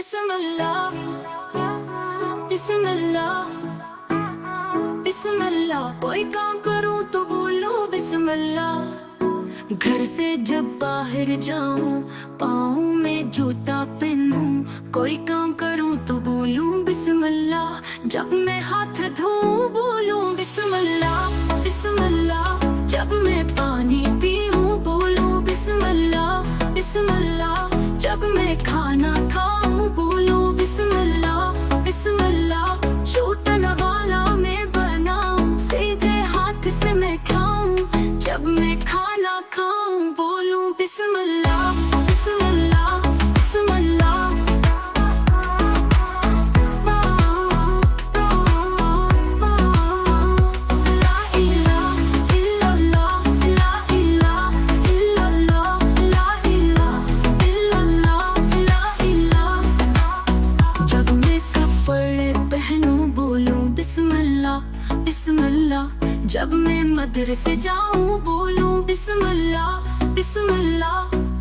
बिस्मिल्लाह बिस्मिल्लाह बिस्मिल्लाह। कोई काम करूं तो बोलूं बिस्मिल्लाह। घर से जब बाहर जाऊं पाँव में जूता पहनूं। कोई काम करूं तो बोलूं बिस्मिल्लाह। जब मैं हाथ धोऊं बोलूं बिस्मिल्लाह बिस्मिल्लाह। जब मैं पानी पीऊं बोलूं बिस्मिल्लाह बिस्मिल्लाह। जब मैं खाना खाऊं बोलूं बिस्मिल्लाह बिस्मिल्लाह। छूटन वाला मैं बनाऊं सीधे हाथ से मैं खाऊं। जब मैं खाना खाऊं बोलूं बिस्मिल्लाह बिस्मिल्लाह बिस्मिल्लाह। ला इलाहा इल्लल्लाह ला इलाहा इल्लल्लाह ला इलाहा इल्लल्लाह ला इलाहा। जब मैं कपड़े पहनूं बोलूं बिस्मिल्लाह बिस्मिल्लाह। जब मैं मदरसे जाऊं बोलूं बिस्मिल्लाह बिस्मिल्लाह।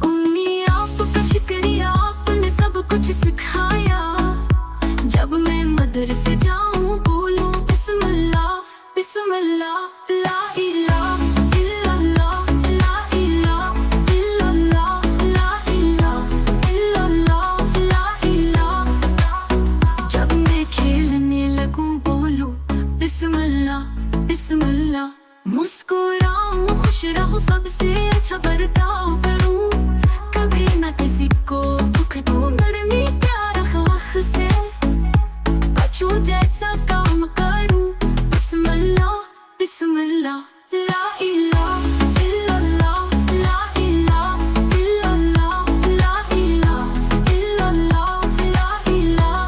उम्मी आपका शुक्रिया आपने सब कुछ सिखाया। जब मैं मदरसे जाऊं बोलूं बिस्मिल्लाह बिस्मिल्लाह। ला इलाहा इल्लल्लाह ला इलाहा इल्लल्लाह ला इलाहा इल्लल्लाह ला इलाहा। जब मैं खेलने लगूं बोलूं बिस्मिल्लाह बिस्मिल्लाह। मुस्कुराऊं खुश रहूं सबसे अच्छा बर्ताव करूं। कभी न किसी को दुख दूं नरमी प्यार खौफ से बचूं जैसा काम करूं बिस्मिल्लाह बिस्मिल्लाह। ला इलाहा इल्लल्लाह ला इलाहा इल्लल्लाह ला इलाहा इल्लल्लाह ला इलाहा।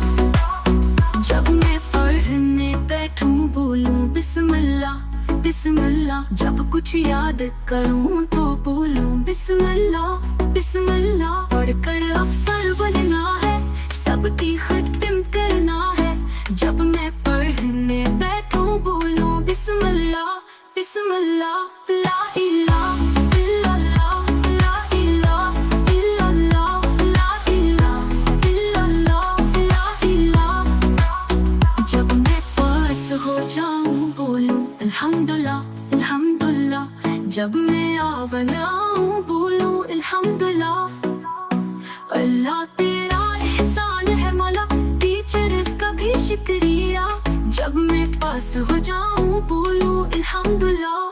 जब मैं पढ़ने बैठूं बोलूं बिस्मिल्लाह बिस्मिल्लाह। जब कुछ याद करूं तो बोलूं बिस्मिल्लाह बिस्मिल्लाह। पढ़कर अफसर बनना है सबकी खिदमत करना है। जब मैं पढ़ने बैठूं बोलूं बिस्मिल्लाह बिस्मिल्लाह। ला इलाहा इल्लल्लाह ला इलाहा इल्लल्लाह ला इलाहा इल्लल्लाह ला इलाहा। जब मैं पास हो जाऊं बोलूं अल्हम्दुलिल्लाह अल्हम्दुलिल्लाह। जब मैं बनाऊं बोलूं अल्हम्दुलिल्लाह। अल्लाह तेरा एहसान है मौला टीचर्स का भी शुक्रिया। जब मैं पास हो जाऊं बोलूं अल्हम्दुलिल्लाह।